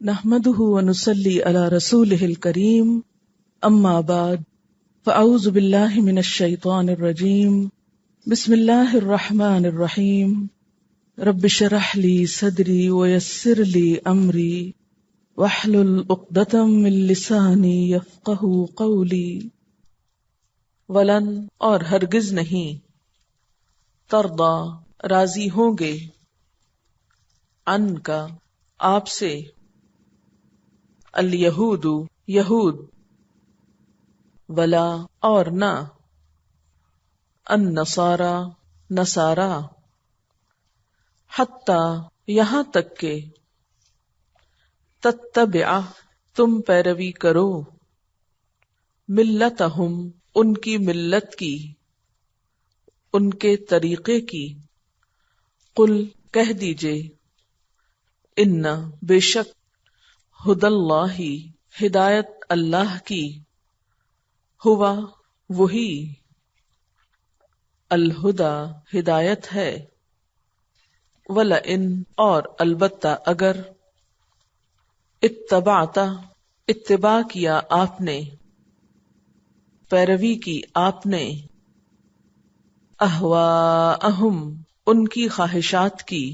نحمده ونصلي على رسوله الكريم اما بعد فاعوذ بالله من الشيطان الرجيم بسم الله الرحمن الرحيم رب اشرح لي صدري ويسر لي امري واحلل عقدة من لساني يفقهوا قولي ولن اور ہرگز نہیں ترضا راضی ہوں گے ان کا آپ سے الیہود یہود ولا اور نہ النصارا نصارا حتی یہاں تک کہ تتبع تم پیروی کرو ملتہم ان کی ملت کی ان کے طریقے کی قل کہہ دیجئے ان بے شک ہدی اللہ ہدایت اللہ کی ہوا وہی الہدا ہدایت ہے ولئن اور البتہ اگر اتبعت اتباع کیا آپ نے پیروی کی آپ نے اہواءہم ان کی خواہشات کی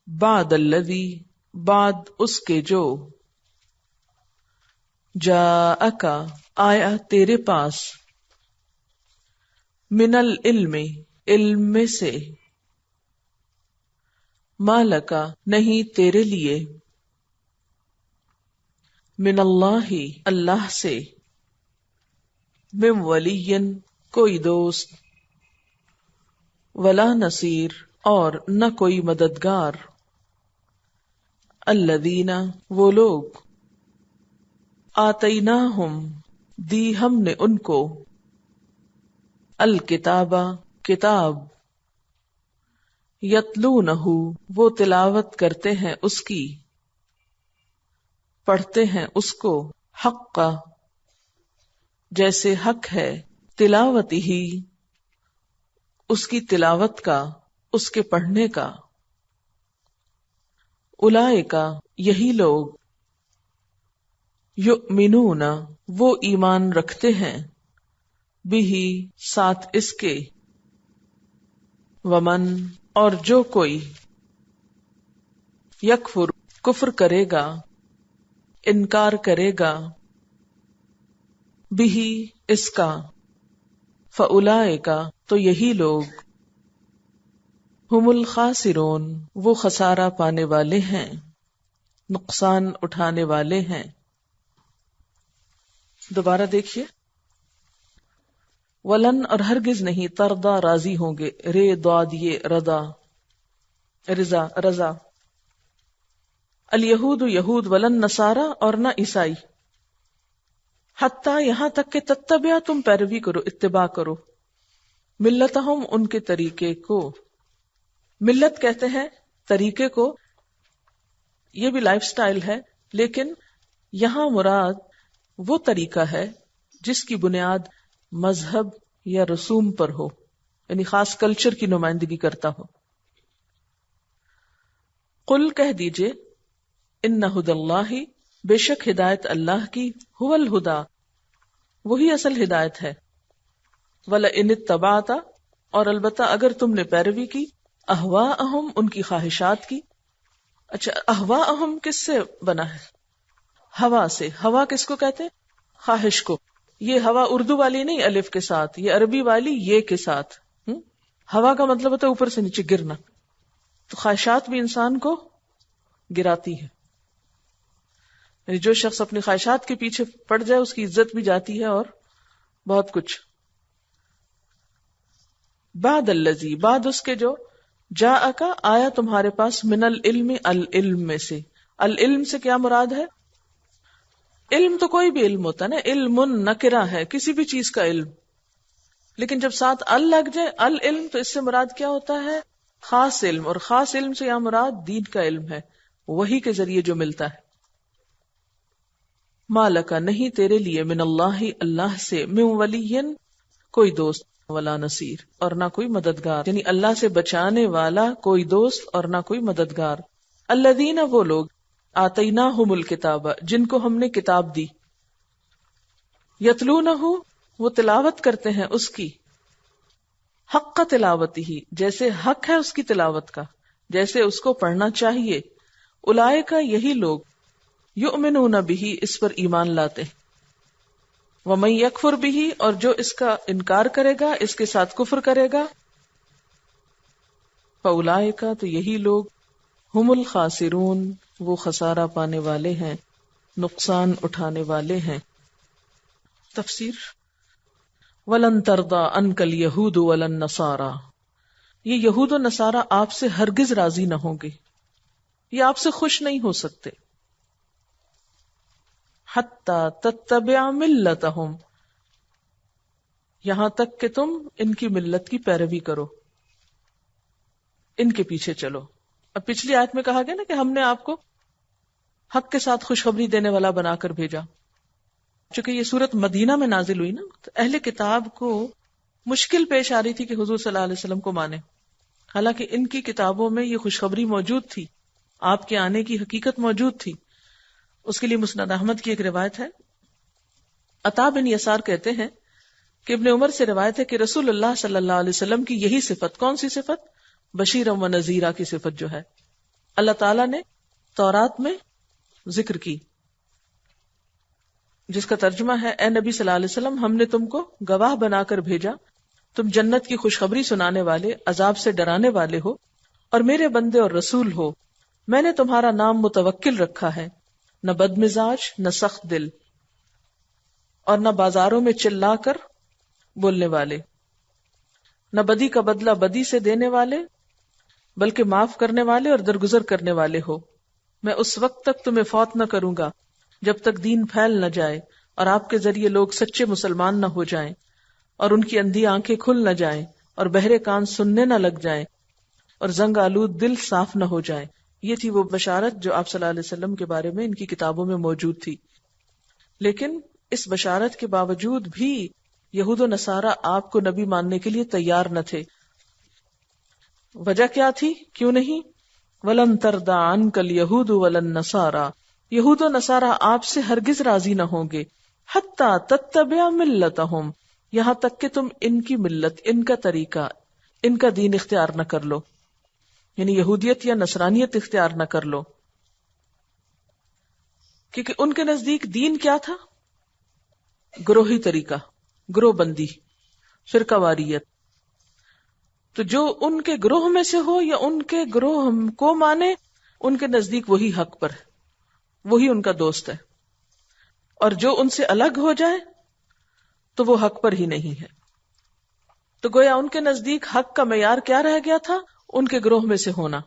بعد الذی بعد اس کے جو جاءک آیا تیرے پاس من العلم علم میں سے ما لکا نہیں تیرے لیے من اللہ اللہ سے من ولی کوئی دوست ولا نصیر اور نہ کوئی مددگار الذین وہ لوگ آتیناہم دی ہم نے ان کو الکتاب کتاب یتلونہ وہ تلاوت کرتے ہیں اس کی پڑھتے ہیں اس کو حق کا جیسے حق ہے تلاوت ہی اس کی تلاوت کا اس کے پڑھنے کا اولئک یہی لوگ یؤمنون وہ ایمان رکھتے ہیں بہی ساتھ اس کے ومن اور جو کوئی یکفر کفر کرے گا انکار کرے گا بہی اس کا فاولئک تو یہی لوگ ہم الخاسرون وہ خسارہ پانے والے ہیں نقصان اٹھانے والے ہیں. دوبارہ دیکھیے ولن اور ہرگز نہیں ترضا راضی ہوں گے رے داد یہ رضا رضا رضا الیہود یہود ولن نصارا اور نہ عیسائی حتی یہاں تک کہ تتبع تم پیروی کرو اتباع کرو ملتہم ان کے طریقے کو. ملت کہتے ہیں طریقے کو، یہ بھی لائف سٹائل ہے، لیکن یہاں مراد وہ طریقہ ہے جس کی بنیاد مذہب یا رسوم پر ہو، یعنی خاص کلچر کی نمائندگی کرتا ہو. قل کہہ دیجئے ان ھدی اللہ بے شک ہدایت اللہ کی ھو الھدا وہی اصل ہدایت ہے. ولئن اتبعت اور البتہ اگر تم نے پیروی کی اہواءہم ان کی خواہشات کی. اچھا اہواءہم کس سے بنا ہے؟ ہوا سے. ہوا کس کو کہتے ہیں؟ خواہش کو. یہ ہوا اردو والی نہیں الف کے ساتھ، یہ عربی والی یہ کے ساتھ. ہوا کا مطلب ہوتا ہے اوپر سے نیچے گرنا. تو خواہشات بھی انسان کو گراتی ہے، یعنی جو شخص اپنی خواہشات کے پیچھے پڑ جائے اس کی عزت بھی جاتی ہے اور بہت کچھ. بعد الذی بعد اس کے جو جاءک آیا تمہارے پاس من العلم العلم میں سے. العلم سے کیا مراد ہے؟ علم تو کوئی بھی علم ہوتا ہے نا، علم نکرہ ہے کسی بھی چیز کا علم، لیکن جب ساتھ ال لگ جائے العلم تو اس سے مراد کیا ہوتا ہے؟ خاص علم. اور خاص علم سے یہاں مراد دین کا علم ہے، وہی کے ذریعے جو ملتا ہے. مالک نہیں تیرے لیے من اللہ اللہ سے من ولی کوئی دوست ولا نصیر اور نہ کوئی مددگار، یعنی اللہ سے بچانے والا کوئی دوست اور نہ کوئی مددگار. الذین وہ لوگ آتیناہم الکتاب، جن کو ہم نے کتاب دی، یتلونہ، وہ تلاوت کرتے ہیں اس کی، حق کا تلاوتی ہی، جیسے حق ہے اس کی تلاوت کا، جیسے اس کو پڑھنا چاہیے، اولئک، یہی لوگ، یؤمنون بہ، اس پر ایمان لاتے، ومن یکفر بہ، اور جو اس کا انکار کرے گا، اس کے ساتھ کفر کرے گا، فاولئک، تو یہی لوگ، ہم الخاسرون، وہ خسارہ پانے والے ہیں، نقصان اٹھانے والے ہیں۔ تفسیر، وَلَن تَرْضَىٰ عَنْكَ الْيَهُودُ وَلَا النَّصَارَىٰ، یہ یہود و نصارہ آپ سے ہرگز راضی نہ ہوں گے، یہ آپ سے خوش نہیں ہو سکتے، حَتَّىٰ تَتَّبِعَ مِلَّتَهُمْ، یہاں تک کہ تم ان کی ملت کی پیروی کرو، ان کے پیچھے چلو۔ اب پچھلی آیت میں کہا گیا نا کہ ہم نے آپ کو حق کے ساتھ خوشخبری دینے والا بنا کر بھیجا۔ چونکہ یہ سورت مدینہ میں نازل ہوئی نا، تو اہل کتاب کو مشکل پیش آ رہی تھی کہ حضور صلی اللہ علیہ وسلم کو مانے، حالانکہ ان کی کتابوں میں یہ خوشخبری موجود تھی، آپ کے آنے کی حقیقت موجود تھی۔ اس کے لیے مسند احمد کی ایک روایت ہے، عطا بن یسار کہتے ہیں کہ ابن عمر سے روایت ہے کہ رسول اللہ صلی اللہ علیہ وسلم کی یہی صفت، کون سی صفت؟ بشیرم و نذیرہ کی صفت جو ہے اللہ تعالیٰ نے تورات میں ذکر کی، جس کا ترجمہ ہے، اے نبی صلی اللہ علیہ وسلم، ہم نے تم کو گواہ بنا کر بھیجا، تم جنت کی خوشخبری سنانے والے، عذاب سے ڈرانے والے ہو، اور میرے بندے اور رسول ہو۔ میں نے تمہارا نام متوکل رکھا ہے، نہ بد مزاج، نہ سخت دل، اور نہ بازاروں میں چلا کر بولنے والے، نہ بدی کا بدلہ بدی سے دینے والے، بلکہ معاف کرنے والے اور درگزر کرنے والے ہو۔ میں اس وقت تک تمہیں فوت نہ کروں گا جب تک دین پھیل نہ جائے اور آپ کے ذریعے لوگ سچے مسلمان نہ ہو جائیں، اور ان کی اندھی آنکھیں کھل نہ جائیں، اور بہرے کان سننے نہ لگ جائیں، اور زنگ آلود دل صاف نہ ہو جائیں۔ یہ تھی وہ بشارت جو آپ صلی اللہ علیہ وسلم کے بارے میں ان کی کتابوں میں موجود تھی۔ لیکن اس بشارت کے باوجود بھی یہود و نصارہ آپ کو نبی ماننے کے لیے تیار نہ تھے۔ وجہ کیا تھی؟ کیوں نہیں؟ وَلَن تَرْضَىٰ عَنْكَ الْيَهُودُ وَلَا النَّصَارَىٰ، یہود و نصارہ آپ سے ہرگز راضی نہ ہوں گے، حَتَّىٰ تَتَّبِعَ مِلَّتَهُمْ، یہاں تک کہ تم ان کی ملت، ان کا طریقہ، ان کا دین اختیار نہ کر لو، یعنی یہودیت یا نصرانیت اختیار نہ کر لو۔ کیونکہ ان کے نزدیک دین کیا تھا؟ گروہی طریقہ، گروہ بندی، فرقہ واریت۔ تو جو ان کے گروہ میں سے ہو یا ان کے گروہ کو مانے، ان کے نزدیک وہی حق پر ہے، وہی ان کا دوست ہے، اور جو ان سے الگ ہو جائے تو وہ حق پر ہی نہیں ہے۔ تو گویا ان کے نزدیک حق کا معیار کیا رہ گیا تھا؟ ان کے گروہ میں سے ہونا۔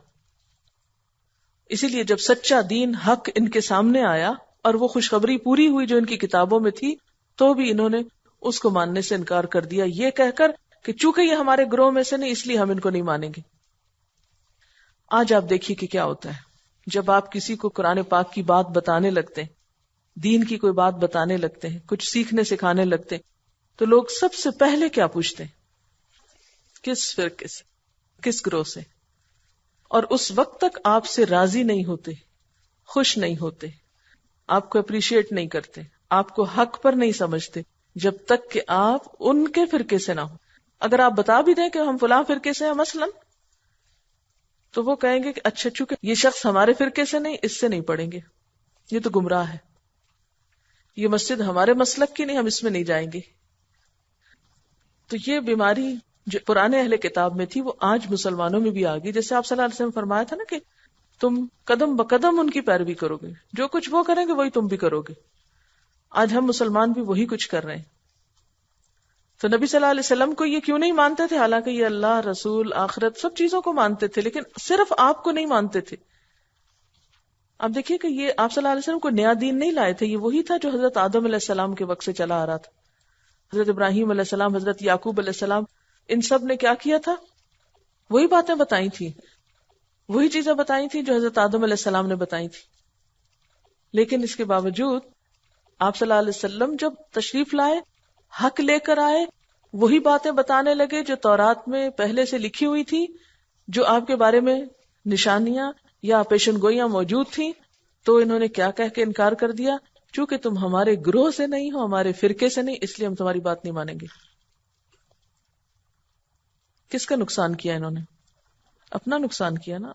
اسی لیے جب سچا دین، حق ان کے سامنے آیا اور وہ خوشخبری پوری ہوئی جو ان کی کتابوں میں تھی، تو بھی انہوں نے اس کو ماننے سے انکار کر دیا، یہ کہہ کر کہ چونکہ یہ ہمارے گروہ میں سے نہیں، اس لیے ہم ان کو نہیں مانیں گے۔ آج آپ دیکھیے کہ کیا ہوتا ہے، جب آپ کسی کو قرآن پاک کی بات بتانے لگتے ہیں، دین کی کوئی بات بتانے لگتے ہیں، کچھ سیکھنے سکھانے لگتے ہیں، تو لوگ سب سے پہلے کیا پوچھتے ہیں؟ کس فرقے سے، کس گروہ سے؟ اور اس وقت تک آپ سے راضی نہیں ہوتے، خوش نہیں ہوتے، آپ کو اپریشیٹ نہیں کرتے، آپ کو حق پر نہیں سمجھتے، جب تک کہ آپ ان کے فرقے سے نہ ہو۔ اگر آپ بتا بھی دیں کہ ہم فلاں فرقے سے ہیں مثلاً، تو وہ کہیں گے کہ اچھا، چونکہ یہ شخص ہمارے فرقے سے نہیں، اس سے نہیں پڑھیں گے، یہ تو گمراہ ہے، یہ مسجد ہمارے مسلک کی نہیں، ہم اس میں نہیں جائیں گے۔ تو یہ بیماری جو پرانے اہل کتاب میں تھی، وہ آج مسلمانوں میں بھی آ گئی۔ جیسے آپ صلی اللہ علیہ وسلم فرمایا تھا نا کہ تم قدم بقدم ان کی پیروی کرو گے، جو کچھ وہ کریں گے وہی تم بھی کرو گے۔ آج ہم مسلمان بھی وہی کچھ کر رہے ہیں۔ تو نبی صلی اللہ علیہ وسلم کو یہ کیوں نہیں مانتے تھے؟ حالانکہ یہ اللہ، رسول، آخرت، سب چیزوں کو مانتے تھے، لیکن صرف آپ کو نہیں مانتے تھے۔ آپ دیکھیے کہ یہ آپ صلی اللہ علیہ وسلم کو نیا دین نہیں لائے تھے، یہ وہی تھا جو حضرت آدم علیہ السلام کے وقت سے چلا آ رہا تھا۔ حضرت ابراہیم علیہ السلام، حضرت یعقوب علیہ السلام، ان سب نے کیا کیا تھا؟ وہی باتیں بتائی تھی، وہی چیزیں بتائی تھی جو حضرت آدم علیہ السلام نے بتائی تھی۔ لیکن اس کے باوجود آپ صلی اللہ علیہ وسلم جب تشریف لائے، حق لے کر آئے، وہی باتیں بتانے لگے جو تورات میں پہلے سے لکھی ہوئی تھی، جو آپ کے بارے میں نشانیاں یا پیشن گوئیاں موجود تھیں، تو انہوں نے کیا کہہ کے انکار کر دیا؟ چونکہ تم ہمارے گروہ سے نہیں ہو، ہمارے فرقے سے نہیں، اس لیے ہم تمہاری بات نہیں مانیں گے۔ کس کا نقصان کیا انہوں نے؟ اپنا نقصان کیا نا،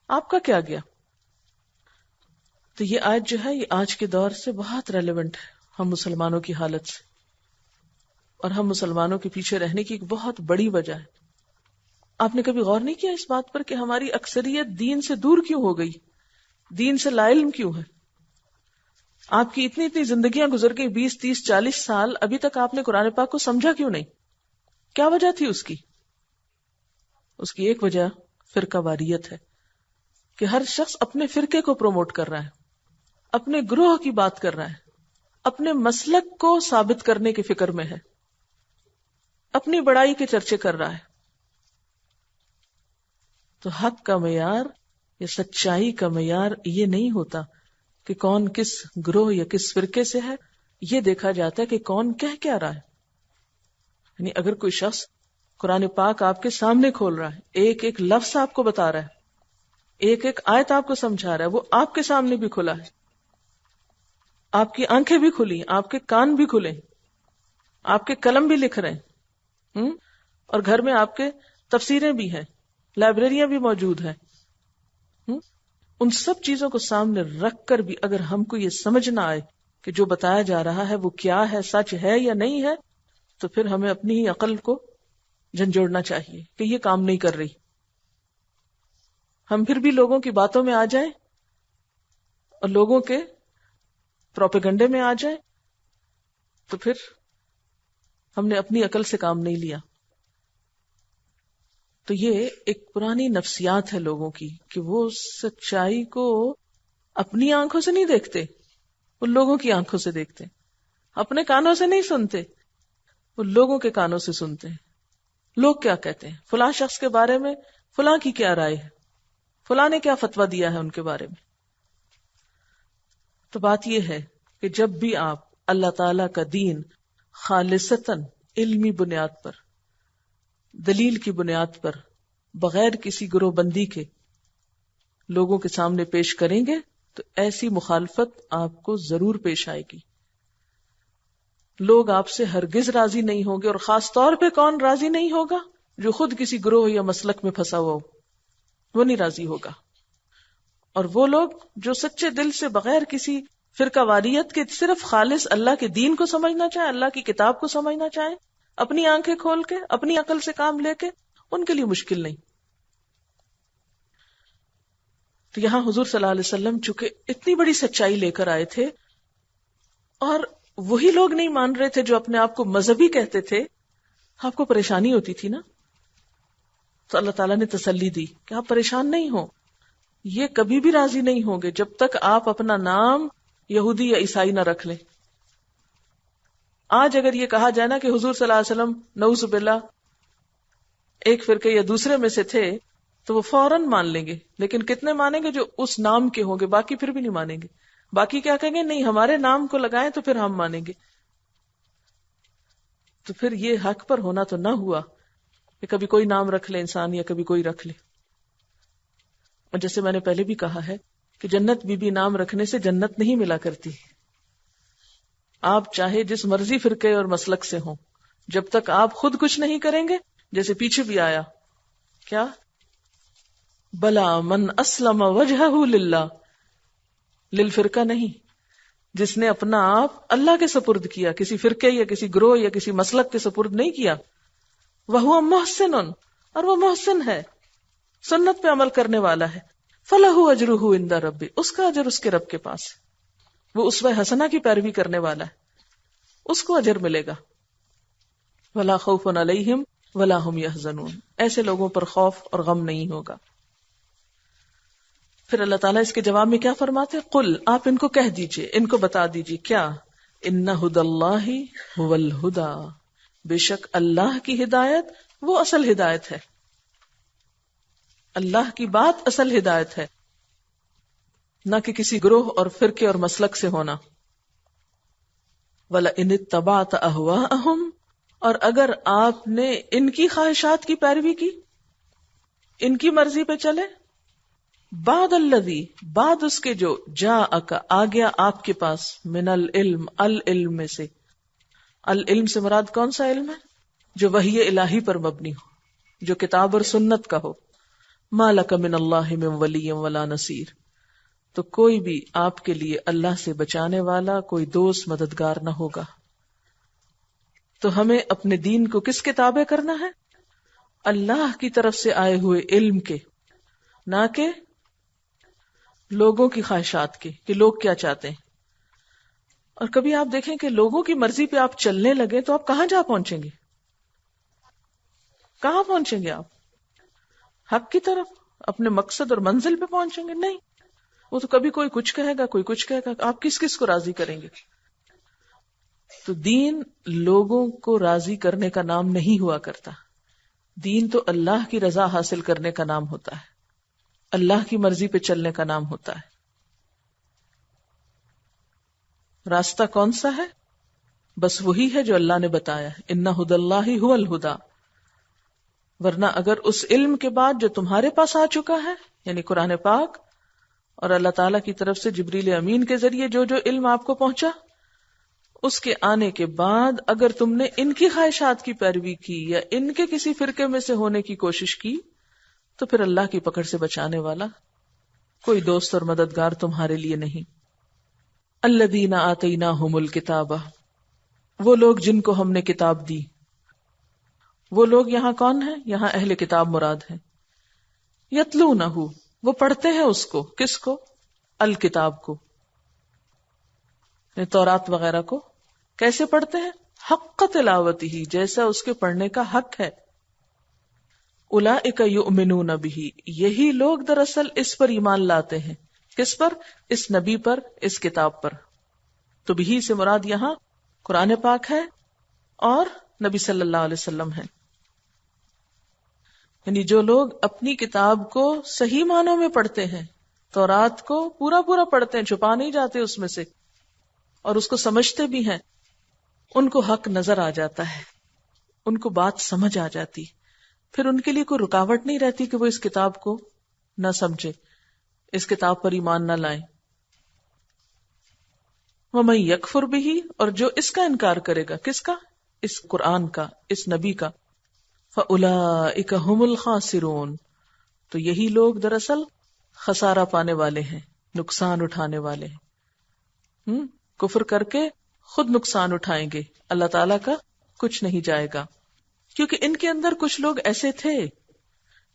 آپ کا کیا گیا؟ تو یہ آیت جو ہے یہ آج کے دور سے بہت ریلیونٹ ہے، ہم مسلمانوں کی حالت سے، اور ہم مسلمانوں کے پیچھے رہنے کی ایک بہت بڑی وجہ ہے۔ آپ نے کبھی غور نہیں کیا اس بات پر کہ ہماری اکثریت دین سے دور کیوں ہو گئی، دین سے لا علم کیوں ہے؟ آپ کی اتنی زندگیاں گزر گئی، 20 30 40 سال، ابھی تک آپ نے قرآن پاک کو سمجھا کیوں نہیں؟ کیا وجہ تھی اس کی؟ اس کی ایک وجہ فرقہ واریت ہے کہ ہر شخص اپنے فرقے کو پروموٹ کر رہا ہے، اپنے گروہ کی بات کر رہا ہے، اپنے مسلک کو ثابت کرنے کی فکر میں ہے، اپنی بڑائی کے چرچے کر رہا ہے۔ تو حق کا معیار یا سچائی کا معیار یہ نہیں ہوتا کہ کون کس گروہ یا کس فرقے سے ہے، یہ دیکھا جاتا ہے کہ کون کہہ کیا رہا ہے۔ یعنی اگر کوئی شخص قرآن پاک آپ کے سامنے کھول رہا ہے، ایک ایک لفظ آپ کو بتا رہا ہے، ایک ایک آیت آپ کو سمجھا رہا ہے، وہ آپ کے سامنے بھی کھلا ہے، آپ کی آنکھیں بھی کھلی، آپ کے کان بھی کھلے، آپ کے قلم بھی لکھ رہے ہیں، اور گھر میں آپ کے تفسیریں بھی ہیں، لائبریریاں بھی موجود ہیں، ان سب چیزوں کو سامنے رکھ کر بھی اگر ہم کو یہ سمجھ نہ آئے کہ جو بتایا جا رہا ہے وہ کیا ہے، سچ ہے یا نہیں ہے، تو پھر ہمیں اپنی ہی عقل کو جھنجھوڑنا چاہیے کہ یہ کام نہیں کر رہی۔ ہم پھر بھی لوگوں کی باتوں میں آ جائیں اور لوگوں کے پروپیگنڈے میں آ جائیں تو پھر ہم نے اپنی عقل سے کام نہیں لیا۔ تو یہ ایک پرانی نفسیات ہے لوگوں کی کہ وہ سچائی کو اپنی آنکھوں سے نہیں دیکھتے، وہ لوگوں کی آنکھوں سے دیکھتے، اپنے کانوں سے نہیں سنتے، وہ لوگوں کے کانوں سے سنتے ہیں۔ لوگ کیا کہتے ہیں، فلاں شخص کے بارے میں فلاں کی کیا رائے ہے، فلاں نے کیا فتویٰ دیا ہے ان کے بارے میں۔ تو بات یہ ہے کہ جب بھی آپ اللہ تعالی کا دین خالصتاً علمی بنیاد پر، دلیل کی بنیاد پر، بغیر کسی گروہ بندی کے لوگوں کے سامنے پیش کریں گے تو ایسی مخالفت آپ کو ضرور پیش آئے گی۔ لوگ آپ سے ہرگز راضی نہیں ہوں گے، اور خاص طور پہ کون راضی نہیں ہوگا؟ جو خود کسی گروہ یا مسلک میں پھنسا ہوا ہو، وہ نہیں راضی ہوگا۔ اور وہ لوگ جو سچے دل سے بغیر کسی فرقہ واریت کے صرف خالص اللہ کے دین کو سمجھنا چاہیں، اللہ کی کتاب کو سمجھنا چاہیں، اپنی آنکھیں کھول کے، اپنی عقل سے کام لے کے، ان کے لیے مشکل نہیں۔ تو یہاں حضور صلی اللہ علیہ وسلم چونکہ اتنی بڑی سچائی لے کر آئے تھے، اور وہی لوگ نہیں مان رہے تھے جو اپنے آپ کو مذہبی کہتے تھے، آپ کو پریشانی ہوتی تھی نا، تو اللہ تعالیٰ نے تسلی دی کہ آپ پریشان نہیں ہوں، یہ کبھی بھی راضی نہیں ہوں گے جب تک آپ اپنا نام یہودی یا عیسائی نہ رکھ لیں۔ آج اگر یہ کہا جائے نا کہ حضور صلی اللہ علیہ وسلم نعوذ باللہ ایک فرقے یا دوسرے میں سے تھے، تو وہ فوراً مان لیں گے، لیکن کتنے مانیں گے؟ جو اس نام کے ہوں گے، باقی پھر بھی نہیں مانیں گے۔ باقی کیا کہیں گے؟ نہیں، ہمارے نام کو لگائیں تو پھر ہم مانیں گے۔ تو پھر یہ حق پر ہونا تو نہ ہوا کہ کبھی کوئی نام رکھ لے انسان یا کبھی کوئی رکھ لے۔ اور جیسے میں نے پہلے بھی کہا ہے کہ جنت بی نام رکھنے سے جنت نہیں ملا کرتی۔ آپ چاہے جس مرضی فرقے اور مسلک سے ہوں، جب تک آپ خود کچھ نہیں کریں گے، جیسے پیچھے بھی آیا کیا، بلا من اسلم وجہہ للہ، للفرقہ نہیں، جس نے اپنا آپ اللہ کے سپرد کیا، کسی فرقے یا کسی گروہ یا کسی مسلک کے سپرد نہیں کیا، وہو محسن، اور وہ محسن ہے، سنت پہ عمل کرنے والا ہے، فلہ اجرہ عند ربہ، اس کا اجر اس کے رب کے پاس، وہ اسوہ حسنہ کی پیروی کرنے والا ہے، اس کو اجر ملے گا۔ ولا خوف علیہم ولا ہم یحزنون، ایسے لوگوں پر خوف اور غم نہیں ہوگا۔ پھر اللہ تعالیٰ اس کے جواب میں کیا فرماتے؟ قل، آپ ان کو کہہ دیجئے، ان کو بتا دیجئے کیا، ان ھدی اللہ ھو الھدی، بے شک اللہ کی ہدایت وہ اصل ہدایت ہے، اللہ کی بات اصل ہدایت ہے، نہ کہ کسی گروہ اور فرقے اور مسلک سے ہونا۔ وَلَئِنِ اتَّبَعْتَ أَهْوَاءَهُمْ، اور اگر آپ نے ان کی خواہشات کی پیروی کی، ان کی مرضی پہ چلے، بعد الذی، بعد اس کے جو جاءک آ گیا آپ کے پاس، من العلم، العلم میں سے. العلم سے مراد کون سا علم ہے؟ جو وحی الہی پر مبنی ہو، جو کتاب اور سنت کا ہو. ما لک من اللہ من ولی ولا نصیر، تو کوئی بھی آپ کے لیے اللہ سے بچانے والا، کوئی دوست مددگار نہ ہوگا. تو ہمیں اپنے دین کو کس کے تابع کرنا ہے؟ اللہ کی طرف سے آئے ہوئے علم کے، نہ کہ لوگوں کی خواہشات کے، کہ لوگ کیا چاہتے ہیں. اور کبھی آپ دیکھیں کہ لوگوں کی مرضی پہ آپ چلنے لگے تو آپ کہاں جا پہنچیں گے؟ کہاں پہنچیں گے آپ؟ حق کی طرف، اپنے مقصد اور منزل پہ پہنچیں گے؟ نہیں. وہ تو کبھی کوئی کچھ کہے گا، کوئی کچھ کہے گا. آپ کس کس کو راضی کریں گے؟ تو دین لوگوں کو راضی کرنے کا نام نہیں ہوا کرتا. دین تو اللہ کی رضا حاصل کرنے کا نام ہوتا ہے، اللہ کی مرضی پہ چلنے کا نام ہوتا ہے. راستہ کون سا ہے؟ بس وہی ہے جو اللہ نے بتایا ہے. ان ھدی اللہ ھو الھدی. ورنہ اگر اس علم کے بعد جو تمہارے پاس آ چکا ہے، یعنی قرآن پاک اور اللہ تعالیٰ کی طرف سے جبریل امین کے ذریعے جو جو علم آپ کو پہنچا، اس کے آنے کے بعد اگر تم نے ان کی خواہشات کی پیروی کی یا ان کے کسی فرقے میں سے ہونے کی کوشش کی، تو پھر اللہ کی پکڑ سے بچانے والا کوئی دوست اور مددگار تمہارے لیے نہیں. الذین آتیناہم الکتاب، وہ لوگ جن کو ہم نے کتاب دی. وہ لوگ یہاں کون ہیں؟ یہاں اہل کتاب مراد ہیں. یتلونہ، وہ پڑھتے ہیں اس کو. کس کو؟ الکتاب کو، تورات وغیرہ کو. کیسے پڑھتے ہیں؟ حق تلاوتہ، جیسا اس کے پڑھنے کا حق ہے. اولئک یؤمنون بہ، یہی لوگ دراصل اس پر ایمان لاتے ہیں. کس پر؟ اس نبی پر، اس کتاب پر. تو بہ سے مراد یہاں قرآن پاک ہے اور نبی صلی اللہ علیہ وسلم ہے. یعنی جو لوگ اپنی کتاب کو صحیح معنوں میں پڑھتے ہیں، تورات کو پورا پورا پڑھتے ہیں، چھپا نہیں جاتے اس میں سے، اور اس کو سمجھتے بھی ہیں، ان کو حق نظر آ جاتا ہے، ان کو بات سمجھ آ جاتی. پھر ان کے لیے کوئی رکاوٹ نہیں رہتی کہ وہ اس کتاب کو نہ سمجھے، اس کتاب پر ایمان نہ لائیں. وَمَن يَكْفُرْ بِهِ، اور جو اس کا انکار کرے گا. کس کا؟ اس قرآن کا، اس نبی کا. فَأُولَئِكَ هُمُ الْخَاسِرُونَ، تو یہی لوگ دراصل خسارہ پانے والے ہیں، نقصان اٹھانے والے ہیں. کفر کر کے خود نقصان اٹھائیں گے، اللہ تعالیٰ کا کچھ نہیں جائے گا. کیونکہ ان کے اندر کچھ لوگ ایسے تھے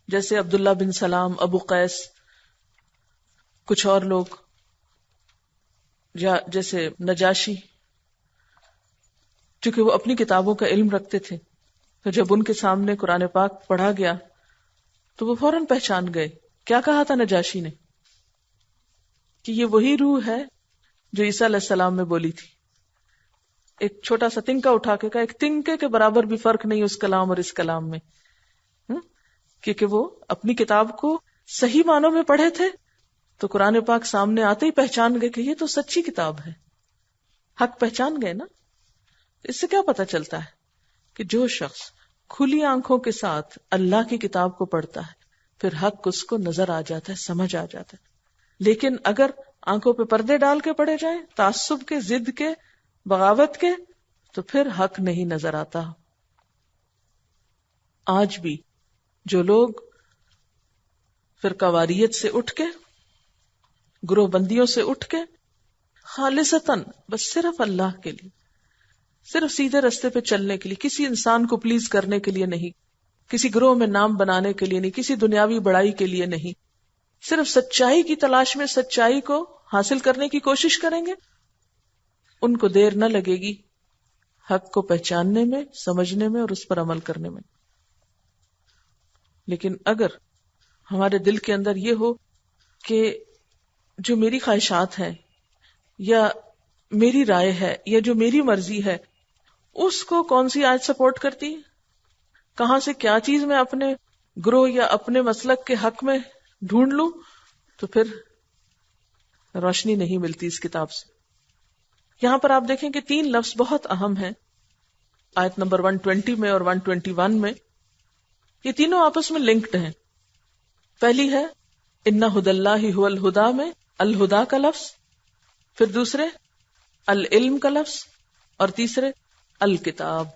جیسے عبداللہ بن سلام، ابو قیس، کچھ اور لوگ جیسے نجاشی، چونکہ وہ اپنی کتابوں کا علم رکھتے تھے. تو جب ان کے سامنے قرآن پاک پڑھا گیا تو وہ فوراً پہچان گئے. کیا کہا تھا نجاشی نے؟ کہ یہ وہی روح ہے جو عیسیٰ علیہ السلام میں بولی تھی. ایک چھوٹا سا تنکا اٹھا کے کہا، ایک تنکے کے برابر بھی فرق نہیں اس کلام اور اس کلام میں. کیونکہ وہ اپنی کتاب کو صحیح معنوں میں پڑھے تھے، تو قرآن پاک سامنے آتے ہی پہچان گئے کہ یہ تو سچی کتاب ہے. حق پہچان گئے نا. اس سے کیا پتا چلتا ہے کہ جو شخص کھلی آنکھوں کے ساتھ اللہ کی کتاب کو پڑھتا ہے، پھر حق اس کو نظر آ جاتا ہے، سمجھ آ جاتا ہے. لیکن اگر آنکھوں پہ پردے ڈال کے پڑھے جائیں، تعصب کے، ضد کے، بغاوت کے، تو پھر حق نہیں نظر آتا. آج بھی جو لوگ فرقہ واریت سے اٹھ کے، گروہ بندیوں سے اٹھ کے خالصتاً بس صرف اللہ کے لیے، صرف سیدھے رستے پہ چلنے کے لیے، کسی انسان کو پلیز کرنے کے لیے نہیں، کسی گروہ میں نام بنانے کے لیے نہیں، کسی دنیاوی بڑائی کے لیے نہیں، صرف سچائی کی تلاش میں سچائی کو حاصل کرنے کی کوشش کریں گے، ان کو دیر نہ لگے گی حق کو پہچاننے میں، سمجھنے میں اور اس پر عمل کرنے میں. لیکن اگر ہمارے دل کے اندر یہ ہو کہ جو میری خواہشات ہیں یا میری رائے ہے یا جو میری مرضی ہے، اس کو کون سی آیت سپورٹ کرتی ہے، کہاں سے کیا چیز میں اپنے گروہ یا اپنے مسلک کے حق میں ڈھونڈ لوں، تو پھر روشنی نہیں ملتی اس کتاب سے. یہاں پر آپ دیکھیں کہ 3 لفظ بہت اہم ہیں آیت نمبر 120 میں اور 121 میں. یہ تینوں آپس میں لنکڈ ہیں. پہلی ہے ان ھدی اللہ ھو الھدی میں الہدا کا لفظ، پھر دوسرے العلم کا لفظ، اور تیسرے الکتاب۔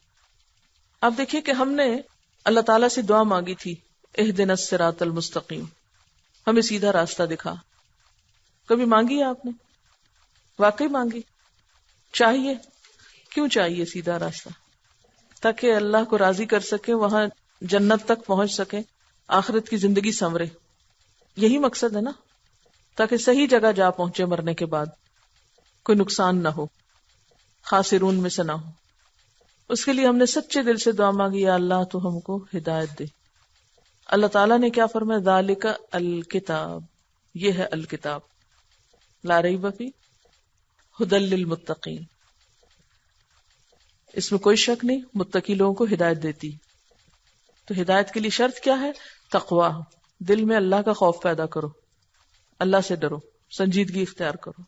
آپ دیکھیے کہ ہم نے اللہ تعالیٰ سے دعا مانگی تھی، اہدنا الصراط المستقیم، ہمیں سیدھا راستہ دکھا۔ کبھی مانگی ہے آپ نے؟ واقعی مانگی؟ چاہیے؟ کیوں چاہیے سیدھا راستہ؟ تاکہ اللہ کو راضی کر سکیں، وہاں جنت تک پہنچ سکیں، آخرت کی زندگی سنورے، یہی مقصد ہے نا، تاکہ صحیح جگہ جا پہنچے مرنے کے بعد، کوئی نقصان نہ ہو، خاسرون میں سے نہ ہو۔ اس کے لیے ہم نے سچے دل سے دعا مانگی، یا اللہ تو ہم کو ہدایت دے۔ اللہ تعالیٰ نے کیا فرمایا؟ ذالک الکتاب، یہ ہے الکتاب، لا ریب فیہ ھدی للمتقین، اس میں کوئی شک نہیں، متقی لوگوں کو ہدایت دیتی۔ تو ہدایت کے لیے شرط کیا ہے؟ تقوی، دل میں اللہ کا خوف پیدا کرو، اللہ سے ڈرو، سنجیدگی اختیار کرو۔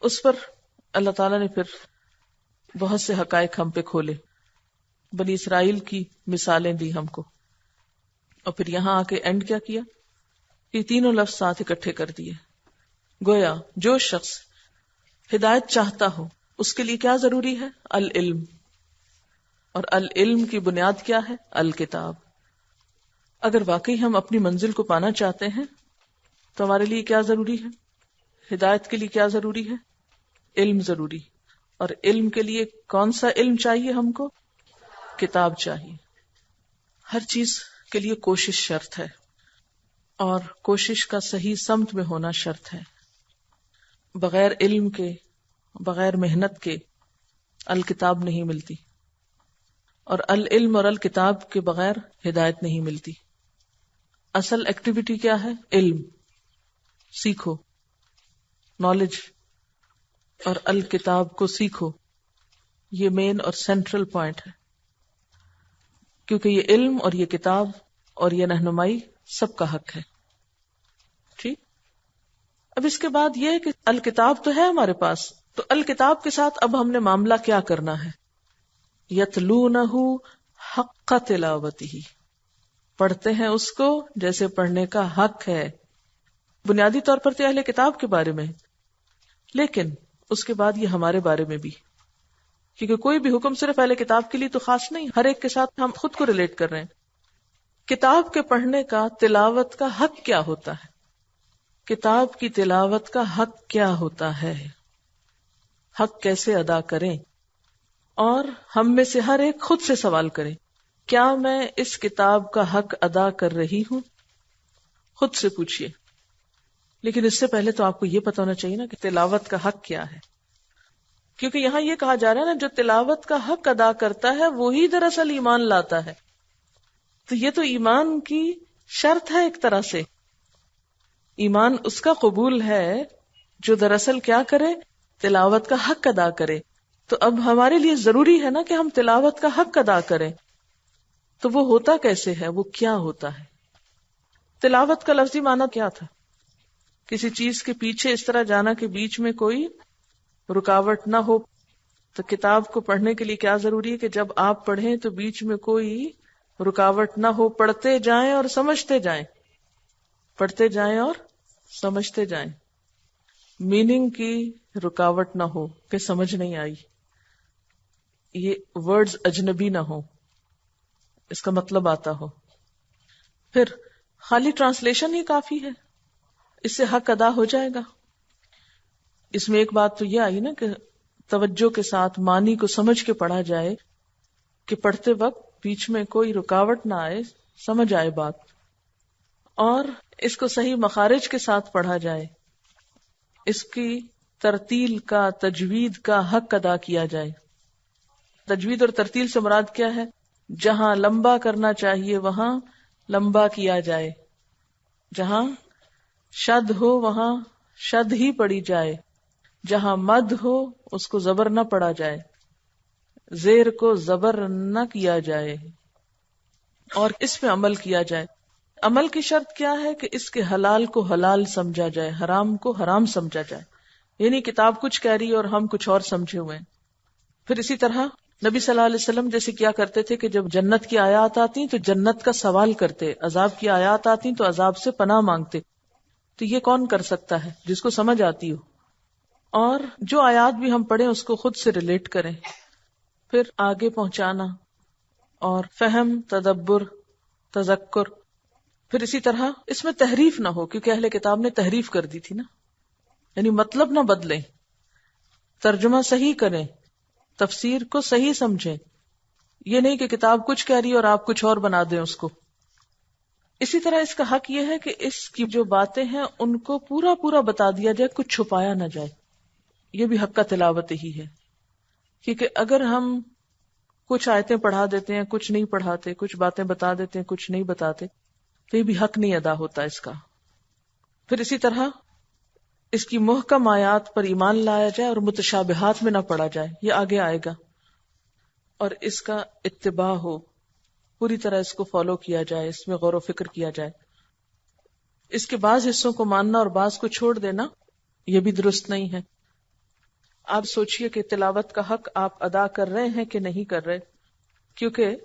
اس پر اللہ تعالیٰ نے پھر بہت سے حقائق ہم پہ کھولے، بنی اسرائیل کی مثالیں دی ہم کو، اور پھر یہاں آ کے اینڈ کیا کیا کہ تینوں لفظ ساتھ اکٹھے کر دیے۔ گویا جو شخص ہدایت چاہتا ہو اس کے لیے کیا ضروری ہے؟ العلم، اور العلم کی بنیاد کیا ہے؟ الکتاب۔ اگر واقعی ہم اپنی منزل کو پانا چاہتے ہیں تو ہمارے لیے کیا ضروری ہے؟ ہدایت کے لیے کیا ضروری ہے؟ علم ضروری۔ اور علم کے لیے کون سا علم چاہیے ہم کو؟ کتاب چاہیے۔ ہر چیز کے لیے کوشش شرط ہے، اور کوشش کا صحیح سمت میں ہونا شرط ہے۔ بغیر علم کے، بغیر محنت کے الکتاب نہیں ملتی، اور العلم اور الکتاب کے بغیر ہدایت نہیں ملتی۔ اصل ایکٹیویٹی کیا ہے؟ علم، سیکھو، نالج، اور الکتاب کو سیکھو، یہ مین اور سینٹرل پوائنٹ ہے، کیونکہ یہ علم اور یہ کتاب اور یہ رہنمائی سب کا حق ہے۔ ٹھیک، اب اس کے بعد یہ ہے کہ الکتاب تو ہے ہمارے پاس، تو الکتاب کے ساتھ اب ہم نے معاملہ کیا کرنا ہے؟ یتلونہ حق تلاوتہ، پڑھتے ہیں اس کو جیسے پڑھنے کا حق ہے۔ بنیادی طور پر تو اہل کتاب کے بارے میں، لیکن اس کے بعد یہ ہمارے بارے میں بھی، کیونکہ کوئی بھی حکم صرف اہل کتاب کے لیے تو خاص نہیں، ہر ایک کے ساتھ ہم خود کو ریلیٹ کر رہے ہیں۔ کتاب کے پڑھنے کا، تلاوت کا حق کیا ہوتا ہے؟ کتاب کی تلاوت کا حق کیا ہوتا ہے؟ حق کیسے ادا کریں؟ اور ہم میں سے ہر ایک خود سے سوال کرے، کیا میں اس کتاب کا حق ادا کر رہی ہوں؟ خود سے پوچھئے۔ لیکن اس سے پہلے تو آپ کو یہ پتا ہونا چاہیے نا کہ تلاوت کا حق کیا ہے، کیونکہ یہاں یہ کہا جا رہا ہے نا، جو تلاوت کا حق ادا کرتا ہے وہی دراصل ایمان لاتا ہے۔ تو یہ تو ایمان کی شرط ہے ایک طرح سے، ایمان اس کا قبول ہے جو دراصل کیا کرے؟ تلاوت کا حق ادا کرے۔ تو اب ہمارے لیے ضروری ہے نا کہ ہم تلاوت کا حق ادا کریں۔ تو وہ ہوتا کیسے ہے؟ وہ کیا ہوتا ہے؟ تلاوت کا لفظی معنی کیا تھا؟ کسی چیز کے پیچھے اس طرح جانا کہ بیچ میں کوئی رکاوٹ نہ ہو۔ تو کتاب کو پڑھنے کے لیے کیا ضروری ہے کہ جب آپ پڑھیں تو بیچ میں کوئی رکاوٹ نہ ہو، پڑھتے جائیں اور سمجھتے جائیں، پڑھتے جائیں اور سمجھتے جائیں، میننگ کی رکاوٹ نہ ہو کہ سمجھ نہیں آئی، یہ ورڈز اجنبی نہ ہو، اس کا مطلب آتا ہو۔ پھر خالی ٹرانسلیشن ہی کافی ہے، اس سے حق ادا ہو جائے گا۔ اس میں ایک بات تو یہ آئی نا کہ توجہ کے ساتھ معنی کو سمجھ کے پڑھا جائے، کہ پڑھتے وقت بیچ میں کوئی رکاوٹ نہ آئے، سمجھ آئے بات، اور اس کو صحیح مخارج کے ساتھ پڑھا جائے، اس کی ترتیل کا، تجوید کا حق ادا کیا جائے۔ تجوید اور ترتیل سے مراد کیا ہے؟ جہاں لمبا کرنا چاہیے وہاں لمبا کیا جائے، جہاں شد ہو وہاں شد ہی پڑی جائے، جہاں مد ہو اس کو زبر نہ پڑا جائے، زیر کو زبر نہ کیا جائے، اور اس پہ عمل کیا جائے۔ عمل کی شرط کیا ہے؟ کہ اس کے حلال کو حلال سمجھا جائے، حرام کو حرام سمجھا جائے، یعنی کتاب کچھ کہہ رہی ہے اور ہم کچھ اور سمجھے ہوئے ہیں۔ پھر اسی طرح نبی صلی اللہ علیہ وسلم جیسے کیا کرتے تھے کہ جب جنت کی آیات آتی تو جنت کا سوال کرتے، عذاب کی آیات آتی تو عذاب سے پناہ مانگتے۔ تو یہ کون کر سکتا ہے؟ جس کو سمجھ آتی ہو، اور جو آیات بھی ہم پڑھیں اس کو خود سے ریلیٹ کریں، پھر آگے پہنچانا اور فہم، تدبر، تذکر. پھر اسی طرح اس میں تحریف نہ ہو، کیونکہ اہل کتاب نے تحریف کر دی تھی نا، یعنی مطلب نہ بدلیں، ترجمہ صحیح کریں، تفسیر کو صحیح سمجھیں. یہ نہیں کہ کتاب کچھ کہہ رہی ہے اور آپ کچھ اور بنا دیں اس کو. اسی طرح اس کا حق یہ ہے کہ اس کی جو باتیں ہیں ان کو پورا پورا بتا دیا جائے، کچھ چھپایا نہ جائے. یہ بھی حق کا تلاوت ہی ہے، کیونکہ اگر ہم کچھ آیتیں پڑھا دیتے ہیں، کچھ نہیں پڑھاتے، کچھ باتیں بتا دیتے ہیں، کچھ نہیں بتاتے، تو یہ بھی حق نہیں ادا ہوتا اس کا. پھر اسی طرح اس کی محکم آیات پر ایمان لایا جائے اور متشابہات میں نہ پڑا جائے، یہ آگے آئے گا. اور اس کا اتباع ہو، پوری طرح اس کو فالو کیا جائے، اس میں غور و فکر کیا جائے. اس کے بعض حصوں کو ماننا اور بعض کو چھوڑ دینا یہ بھی درست نہیں ہے. آپ سوچئے کہ تلاوت کا حق آپ ادا کر رہے ہیں کہ نہیں کر رہے، کیونکہ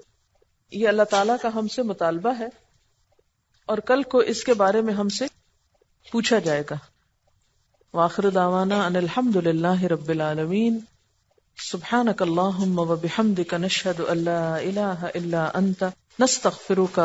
یہ اللہ تعالیٰ کا ہم سے مطالبہ ہے اور کل کو اس کے بارے میں ہم سے پوچھا جائے گا. وآخر دعوانا ان الحمد للہ رب العالمین. سبحانک اللہم وبحمدک نشہد ان لا الہ الا انت نستغفرک